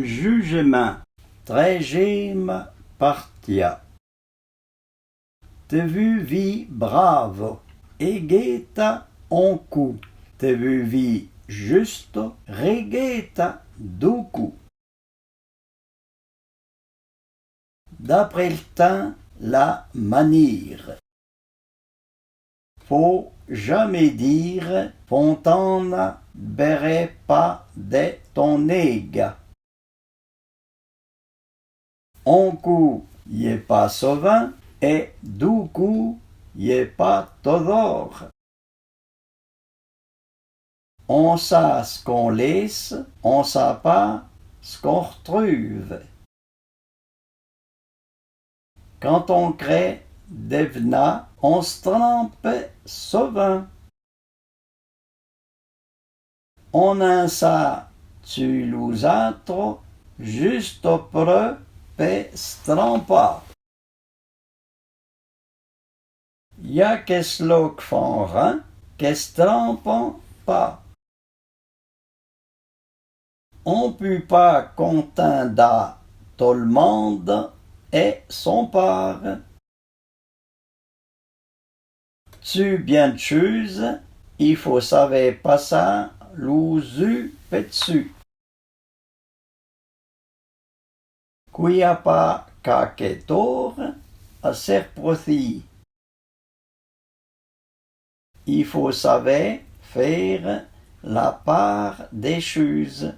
jugement, tregim partia. Te vu vi bravo, egeta oncu, te vu vi justo, regeta ducu. D'après le temps, la manire. Faut jamais dire fontana bere pas de ton ega. Un coup, y est pas sauvin, et du coup, y est pas todor. On sait ce qu'on laisse, on sait pas ce qu'on retrouve. Quand on crée devena, on se trempe sauvin. On en sait tu l'usatro, juste auprès pe strampa. Ya qu'est-ce lo que font rien, qu'est-ce trampant pas. On peut pas contenter tout le monde et son part. Tu bien de choses, il faut savoir passer l'ousu dessus. Qui a pas caquetor à serprothi. Il faut savoir faire la part des choses.